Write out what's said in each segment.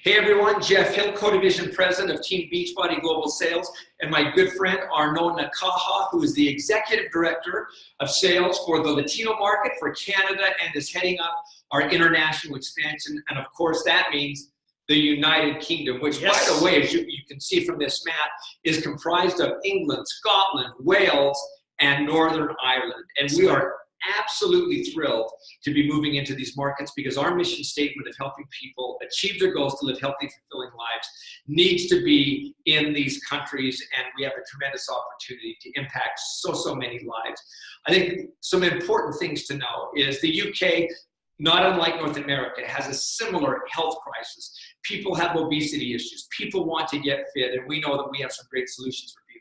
Hey everyone, Jeff Hill, Co-Division President of Team Beachbody Global Sales, and my good friend Arnaud Nakaha, who is the Executive Director of Sales for the Latino market for Canada and is heading up our international expansion. And of course, that means the United Kingdom, which, by the way, as you can see from this map, is comprised of England, Scotland, Wales, and Northern Ireland. And we are absolutely thrilled to be moving into these markets because our mission statement of helping people achieve their goals to live healthy, fulfilling lives needs to be in these countries, and we have a tremendous opportunity to impact so many lives. I think some important things to know is the UK, not unlike North America, has a similar health crisis. People have obesity issues. People want to get fit, and we know that we have some great solutions for people.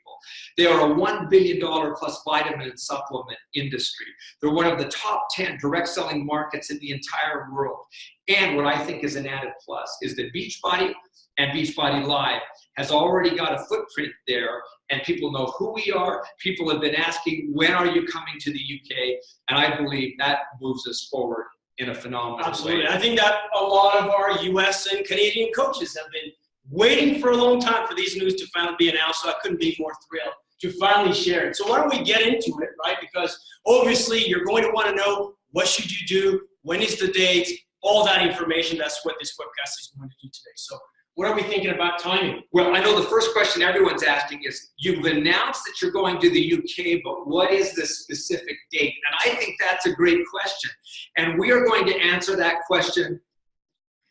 They are a $1 billion plus vitamin and supplement industry. They're one of the top 10 direct selling markets in the entire world. And what I think is an added plus is that Beachbody and Beachbody Live has already got a footprint there, and people know who we are. People have been asking, when are you coming to the UK? And I believe that moves us forward in a phenomenal Absolutely. way. I think that a lot of our US and Canadian coaches have been waiting for a long time for these news to finally be announced, so I couldn't be more thrilled to finally share it. So why don't we get into it, right? Because obviously you're going to want to know, what should you do, when is the date, all that information. That's what this webcast is going to do today. So what are we thinking about timing? Well, I know the first question everyone's asking is, you've announced that you're going to the UK, but what is the specific date? And I think that's a great question. And we are going to answer that question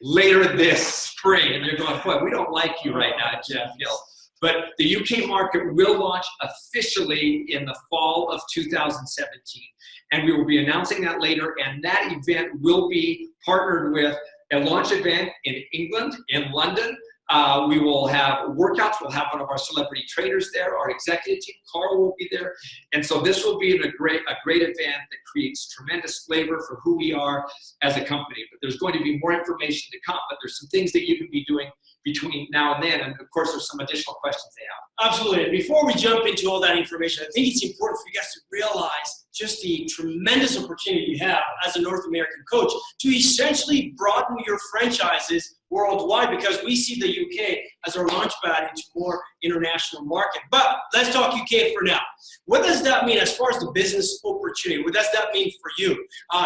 later this spring. And you're going, boy, we don't like you right now, Jeff Hill. But the UK market will launch officially in the fall of 2017. And we will be announcing that later. And that event will be partnered with a launch event in England, in London. We will have workouts. We'll have one of our celebrity trainers there. Our executive team, Carl, will be there. And so this will be a great event that creates tremendous flavor for who we are as a company. But there's going to be more information to come. But there's some things that you can be doing between now and then. And of course, there's some additional questions they have. Absolutely. And before we jump into all that information, I think it's important for you guys to realize just the tremendous opportunity you have as a North American coach to essentially broaden your franchises worldwide, because we see the UK as our launch pad into more international market. But let's talk UK for now. What does that mean as far as the business opportunity? What does that mean for you?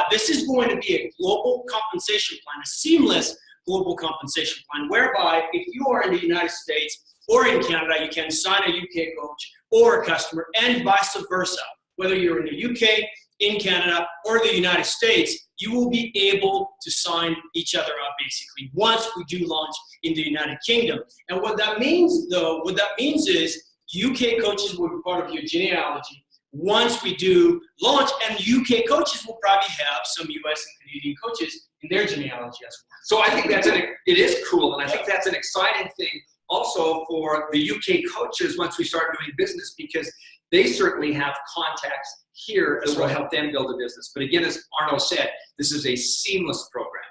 This is going to be a global compensation plan, a seamless global compensation plan, whereby if you are in the United States or in Canada, you can sign a UK coach or a customer, and vice versa. Whether you're in the UK, in Canada, or the United States, you will be able to sign each other up basically once we do launch in the United Kingdom. And what that means though, is UK coaches will be part of your genealogy once we do launch, and UK coaches will probably have some US and Canadian coaches in their genealogy as well. So I think it is cool, and I think that's an exciting thing also for the UK coaches once we start doing business, because they certainly have contacts here that will help them build a business. But again, as Arnaud said, this is a seamless program.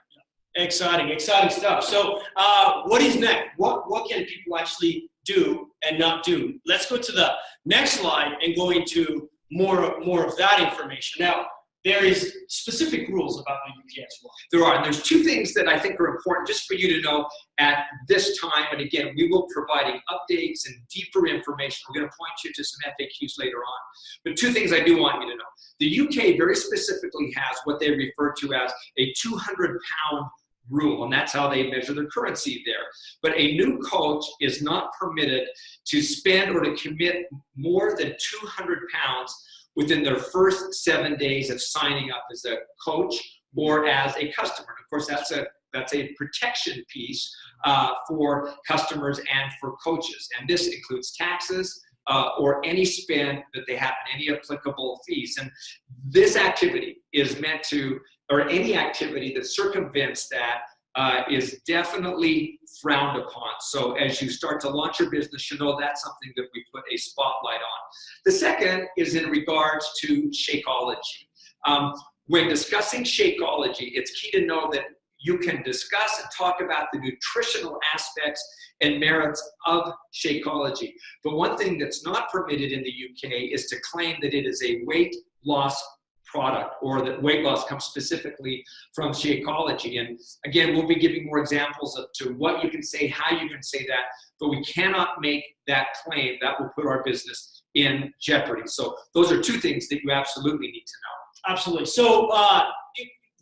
Exciting stuff. So what is next? What can people actually do and not do? Let's go to the next slide and go into more of that information. Now, there is specific rules about the UK as well. There are, and there's two things that I think are important just for you to know at this time. And again, we will be providing updates and deeper information. We're going to point you to some FAQs later on. But two things I do want you to know. The UK very specifically has what they refer to as a 200-pound rule, and that's how they measure their currency there. But a new coach is not permitted to spend or to commit more than 200 pounds within their first 7 days of signing up as a coach or as a customer. And of course, that's a protection piece for customers and for coaches. And this includes taxes or any spend that they have, any applicable fees. And this activity is meant to, or any activity that circumvents that is definitely frowned upon. So as you start to launch your business, you know that's something that we put a spotlight on. The second is in regards to Shakeology. When discussing Shakeology, it's key to know that you can discuss and talk about the nutritional aspects and merits of Shakeology. But one thing that's not permitted in the UK is to claim that it is a weight loss product, or that weight loss comes specifically from Shakeology. And again, we'll be giving more examples of to what you can say, how you can say that, but we cannot make that claim. That will put our business in jeopardy. So those are two things that you absolutely need to know. Absolutely. So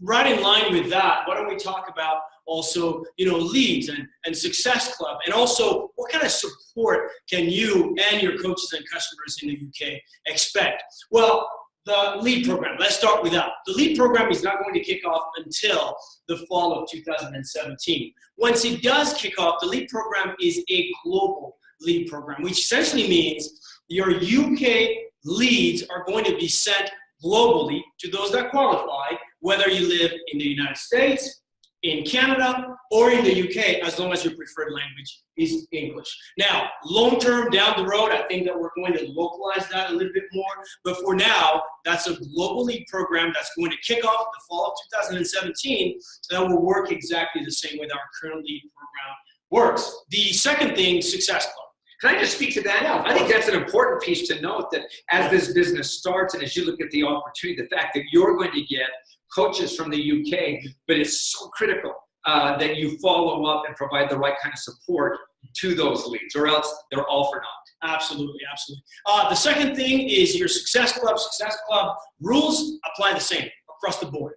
right in line with that, why don't we talk about also, leads and Success Club, and also what kind of support can you and your coaches and customers in the UK expect? Well, the lead program, let's start with that. The lead program is not going to kick off until the fall of 2017. Once it does kick off, the lead program is a global lead program, which essentially means your UK leads are going to be sent globally to those that qualify, whether you live in the United States, in Canada, or in the UK, as long as your preferred language is English. Now, long-term, down the road, I think that we're going to localize that a little bit more. But for now, that's a global lead program that's going to kick off the fall of 2017 that will work exactly the same way that our current lead program works. The second thing, Success Club. Can I just speak to that? Yeah, I think that's an important piece to note, that as this business starts and as you look at the opportunity, the fact that you're going to get coaches from the UK, but it's so critical that you follow up and provide the right kind of support to those leads, or else they're all for naught. Absolutely, absolutely. The second thing is your Success Club. Success Club rules apply the same across the board.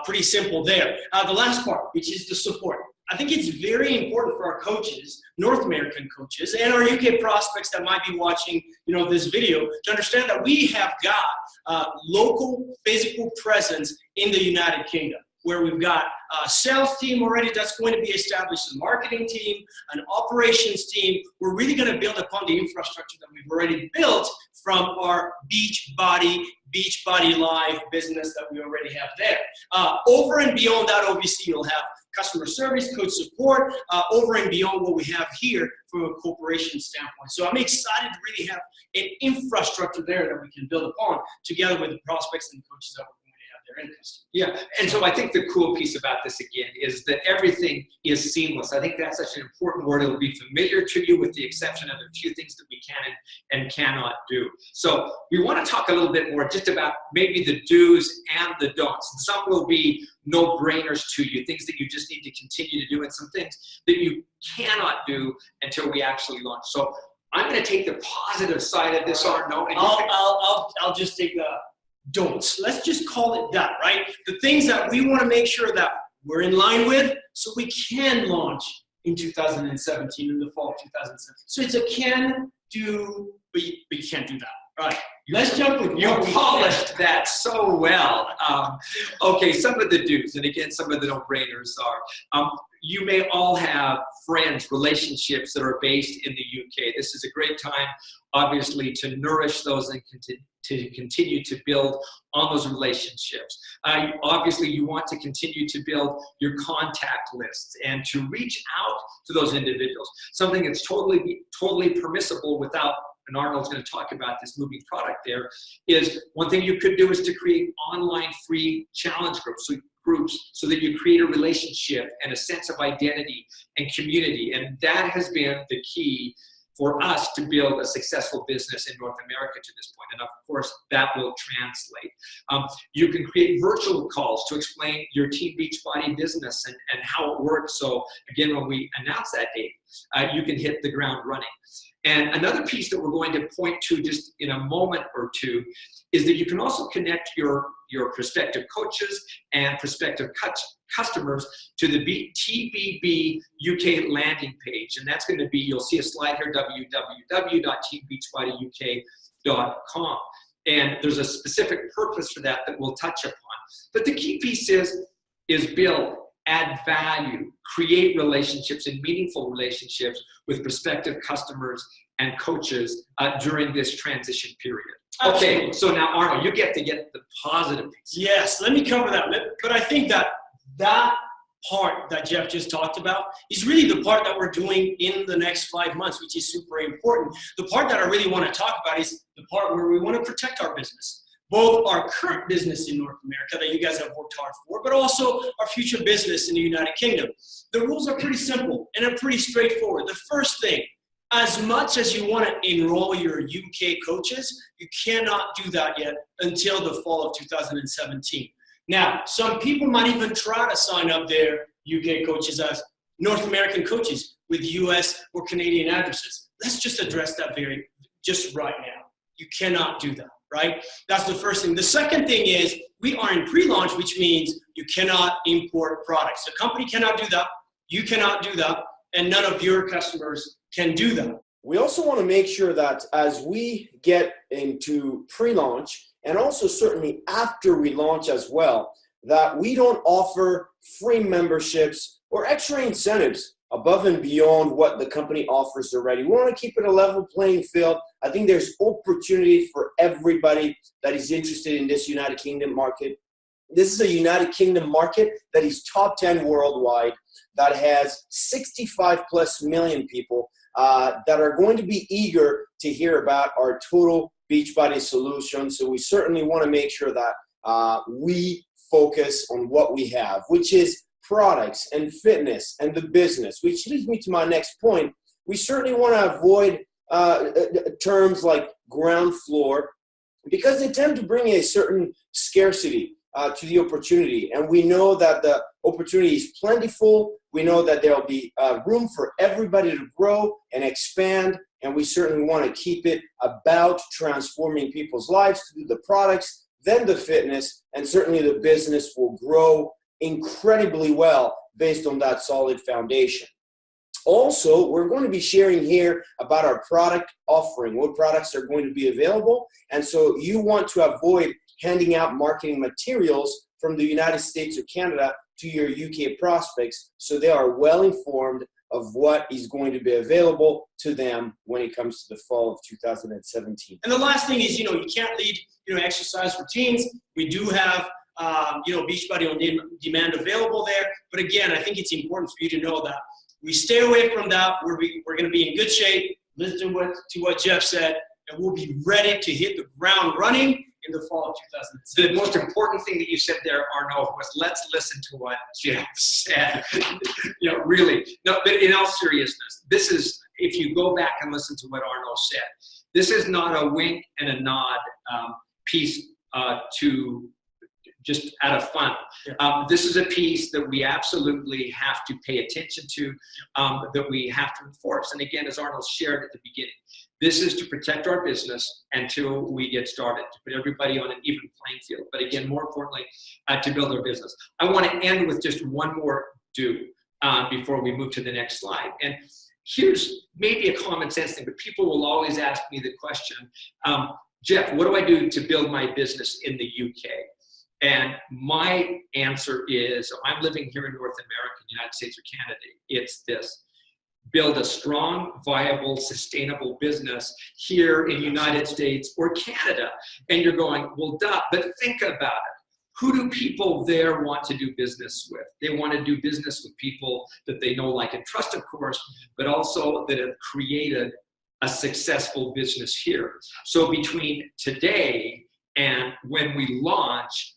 Pretty simple there. The last part, which is the support. I think it's very important for our coaches, North American coaches, and our UK prospects that might be watching, this video, to understand that we have got local physical presence in the United Kingdom, where we've got a sales team already that's going to be established, a marketing team, an operations team. We're really going to build upon the infrastructure that we've already built from our Beachbody Live business that we already have there. Over and beyond that, obviously, you'll have customer service, coach support, over and beyond what we have here from a corporation standpoint. So I'm excited to really have an infrastructure there that we can build upon together with the prospects and coaches that we're going to have there in customers. Yeah, and so I think the cool piece about this, again, is that everything is seamless. I think that's such an important word. It'll be familiar to you with the exception of a few things that we can and cannot do. So we want to talk a little bit more just about maybe the do's and the don'ts. And some will be no-brainers to you, things that you just need to continue to do, and some things that you cannot do until we actually launch. So I'm going to take the positive side of this, Arno. I'll just take the don'ts. Let's just call it that, right? The things that we want to make sure that we're in line with so we can launch in 2017, in the fall of 2017. So it's a can do, but you can't do that. All right. Let's jump with you polished that so well. Okay, some of the do's, and again, some of the no-brainers are, you may all have friends, relationships that are based in the UK. This is a great time, obviously, to nourish those and to continue to build on those relationships. Obviously, you want to continue to build your contact lists and to reach out to those individuals. Something that's totally permissible without, and Arnold's going to talk about this moving product there, is one thing you could do is to create online free challenge groups so that you create a relationship and a sense of identity and community. And that has been the key for us to build a successful business in North America to this point. And of course, that will translate. You can create virtual calls to explain your Team Beachbody business and how it works. So again, when we announce that date, you can hit the ground running. And another piece that we're going to point to just in a moment or two is that you can also connect your prospective coaches and prospective customers to the TBB UK landing page. And that's going to be, you'll see a slide here, www.teambeachbodyuk.com. And there's a specific purpose for that we'll touch upon. But the key piece is build, add value, create relationships and meaningful relationships with prospective customers and coaches during this transition period. Absolutely. Okay, so now Arnold, you get the positive piece. Yes, let me cover that. But I think that part that Jeff just talked about is really the part that we're doing in the next 5 months, which is super important. The part that I really want to talk about is the part where we want to protect our business. Both our current business in North America that you guys have worked hard for, but also our future business in the United Kingdom. The rules are pretty simple and they're pretty straightforward. The first thing, As much as you want to enroll your UK coaches, you cannot do that yet until the fall of 2017. Now, some people might even try to sign up their UK coaches as North American coaches with US or Canadian addresses. Let's just address that just right now. You cannot do that, right? That's the first thing. The second thing is we are in pre-launch, which means you cannot import products. The company cannot do that. You cannot do that. And none of your customers can do that. We also want to make sure that as we get into pre-launch, and also certainly after we launch as well, that we don't offer free memberships or extra incentives above and beyond what the company offers already. We want to keep it a level playing field. I think there's opportunity for everybody that is interested in this United Kingdom market. This is a United Kingdom market that is top 10 worldwide, that has 65 plus million people that are going to be eager to hear about our total Beachbody solution. So we certainly want to make sure that we focus on what we have, which is products and fitness and the business, which leads me to my next point. We certainly want to avoid terms like ground floor because they tend to bring a certain scarcity to the opportunity. And we know that the opportunity is plentiful. We know that there'll be room for everybody to grow and expand. And we certainly want to keep it about transforming people's lives through the products, then the fitness, and certainly the business will grow incredibly well based on that solid foundation. Also, we're going to be sharing here about our product offering, what products are going to be available. And so you want to avoid handing out marketing materials from the United States or Canada to your UK prospects so they are well informed of what is going to be available to them when it comes to the fall of 2017. And the last thing is, you can't lead, exercise routines. We do have, Beachbody on demand available there. But again, I think it's important for you to know that we stay away from that. We're going to be in good shape. Listen to what Jeff said, and we'll be ready to hit the ground running in the fall of 2017. The most important thing that you said there, Arnaud, was let's listen to what Jeff said. Really. No, but in all seriousness, this is, if you go back and listen to what Arnaud said, this is not a wink and a nod piece to just out of fun. Yeah. This is a piece that we absolutely have to pay attention to, that we have to enforce. And again, as Arnold shared at the beginning, this is to protect our business until we get started, to put everybody on an even playing field. But again, more importantly, to build our business. I want to end with just one more do before we move to the next slide. And here's maybe a common sense thing, but people will always ask me the question, Jeff, what do I do to build my business in the UK? And my answer is, if I'm living here in North America, United States or Canada, it's this. Build a strong, viable, sustainable business here in the United States or Canada. And you're going, well, duh, but think about it. Who do people there want to do business with? They want to do business with people that they know, like, and trust, of course, but also that have created a successful business here. So between today and when we launch,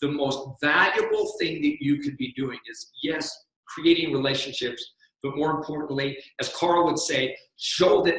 the most valuable thing that you could be doing is, yes, creating relationships, but more importantly, as Carl would say,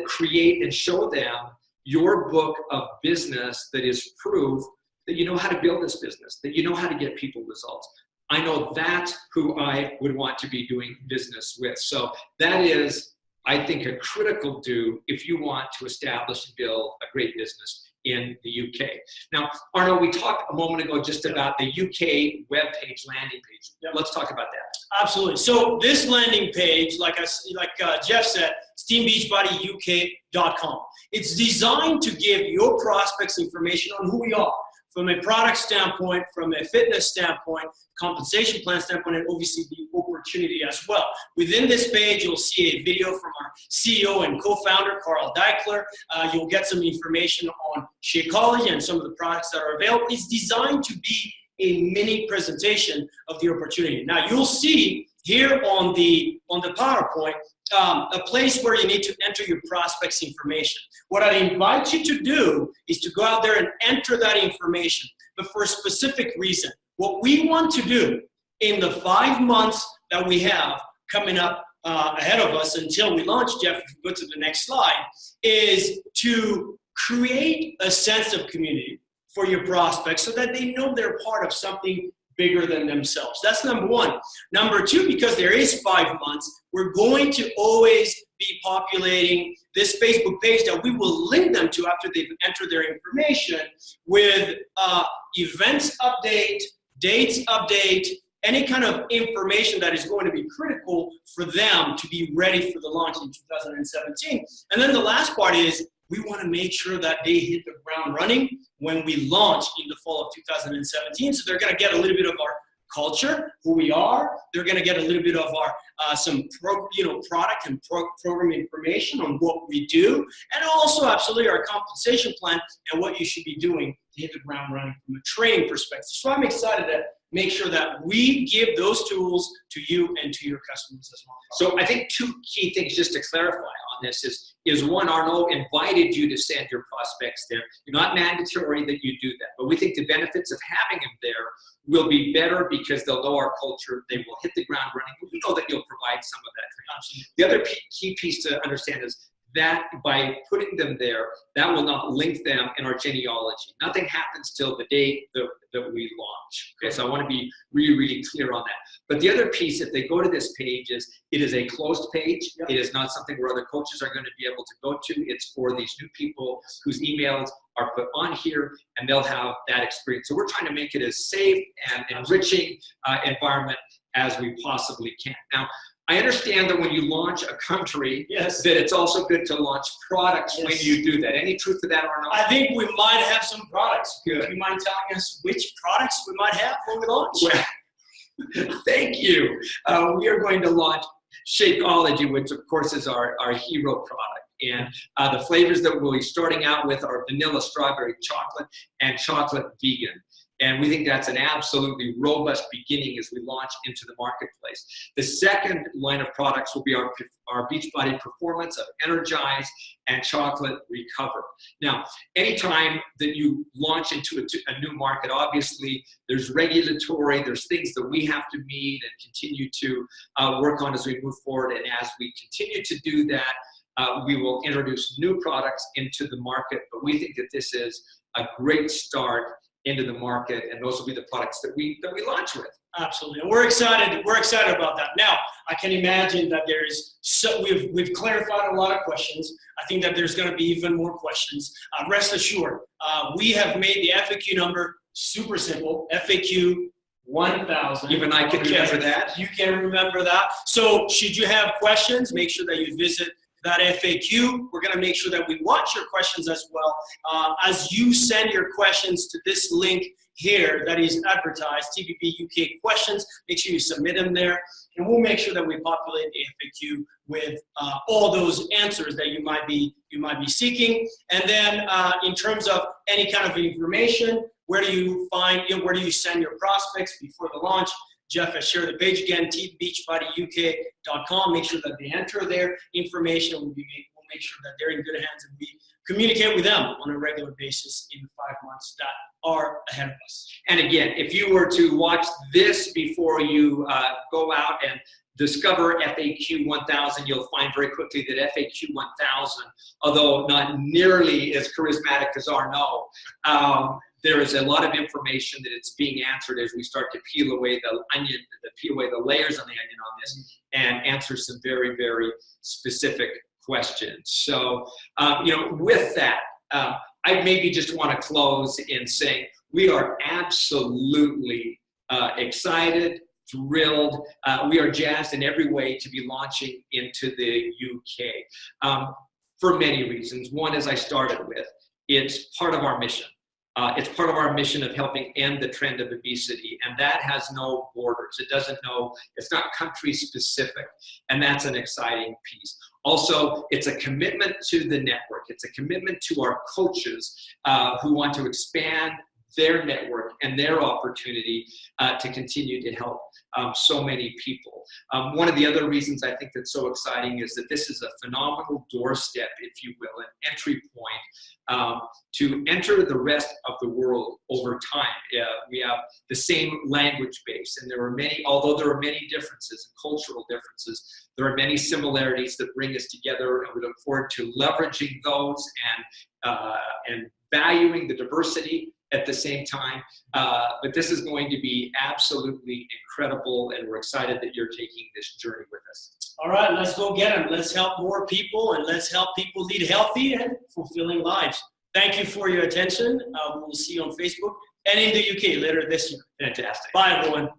create and show them your book of business that is proof that you know how to build this business, that you know how to get people results. I know that's who I would want to be doing business with. So that is, I think, a critical do if you want to establish and build a great business in the UK. Now, Arnaud, we talked a moment ago just about the UK webpage, landing page. Yep. Let's talk about that. Absolutely. So this landing page, like Jeff said, teambeachbodyuk.com. It's designed to give your prospects information on who we are, from a product standpoint, from a fitness standpoint, compensation plan standpoint, and obviously the opportunity as well. Within this page, you'll see a video from our CEO and co-founder, Carl Deichler. You'll get some information on Shakeology and some of the products that are available. It's designed to be a mini presentation of the opportunity. Now, you'll see here on the PowerPoint a place where you need to enter your prospects' information. What I invite you to do is to go out there and enter that information, but for a specific reason. What we want to do in the 5 months that we have coming up ahead of us until we launch, Jeff, if we go to the next slide, is to create a sense of community for your prospects so that they know they're part of something bigger than themselves. That's number one. Number two, because there is 5 months, we're going to always be populating this Facebook page that we will link them to after they've entered their information with events update, dates update, any kind of information that is going to be critical for them to be ready for the launch in 2017. And then the last part is we want to make sure that they hit the ground running when we launch in the fall of 2017. So they're going to get a little bit of our culture, who we are. They're going to get a little bit of our product and program information on what we do, and also absolutely our compensation plan and what you should be doing to hit the ground running from a training perspective. So I'm excited to make sure that we give those tools to you and to your customers as well. So I think two key things just to clarify on this is one, Arnaud invited you to send your prospects there. You're not mandatory that you do that, but we think the benefits of having them there will be better because they'll know our culture. They will hit the ground running. We know that you'll provide some of that. Absolutely. The other key piece to understand is that by putting them there, that will not link them in our genealogy. Nothing happens till the day that we launch. Okay, so I want to be really, really clear on that. But the other piece, if they go to this page, is it is a closed page. Yep. It is not something where other coaches are going to be able to go to. It's for these new people whose emails are put on here, and they'll have that experience. So we're trying to make it as safe and enriching environment as we possibly can. Now, I understand that when you launch a country, yes, that it's also good to launch products, yes, when you do that. Any truth to that or not? I think we might have some products. Good. Do you mind telling us which products we might have when we launch? Well, thank you. We are going to launch Shakeology, which of course is our hero product. And the flavors that we'll be starting out with are vanilla, strawberry, chocolate, and chocolate vegan. And we think that's an absolutely robust beginning as we launch into the marketplace. The second line of products will be our Beachbody Performance of Energize and Chocolate Recover. Now, anytime that you launch into a new market, obviously there's regulatory, there's things that we have to meet and continue to work on as we move forward. And as we continue to do that, we will introduce new products into the market. But we think that this is a great start into the market, and those will be the products that we launch with. Absolutely, and we're excited. We're excited about that. Now, I can imagine that we've clarified a lot of questions. I think that there's going to be even more questions. Rest assured, we have made the FAQ number super simple. FAQ 1000. Even I can remember that. You can remember that. So, should you have questions, make sure that you visit that FAQ. We're going to make sure that we watch your questions as well. As you send your questions to this link here that is advertised, TBB UK questions, make sure you submit them there. And we'll make sure that we populate the FAQ with all those answers that you might be seeking. And then in terms of any kind of information, where do you send your prospects before the launch? Jeff has shared the page again, beachbodyuk.com. Make sure that they enter their information. We'll make sure that they're in good hands, and we communicate with them on a regular basis in the 5 months that are ahead of us. And again, if you were to watch this before you go out and discover FAQ 1000, you'll find very quickly that FAQ 1000, although not nearly as charismatic as Arnaud, there is a lot of information that it's being answered as we start to peel away the layers on the onion on this, and answer some very, very specific questions. So, with that, I maybe just want to close in saying we are absolutely excited, thrilled. We are jazzed in every way to be launching into the UK for many reasons. One, as I started with, it's part of our mission. It's part of our mission of helping end the trend of obesity, and that has no borders. It's not country specific, and that's an exciting piece. Also, it's a commitment to the network. It's a commitment to our coaches who want to expand their network and their opportunity to continue to help so many people. One of the other reasons I think that's so exciting is that this is a phenomenal doorstep, if you will, an entry point to enter the rest of the world over time. We have the same language base, and although there are many differences and cultural differences, there are many similarities that bring us together, and we look forward to leveraging those and valuing the diversity at the same time. But this is going to be absolutely incredible, and we're excited that you're taking this journey with us. All right, let's go get them. Let's help more people, and let's help people lead healthy and fulfilling lives. Thank you for your attention. We'll see you on Facebook and in the UK later this year. Fantastic. Bye, everyone.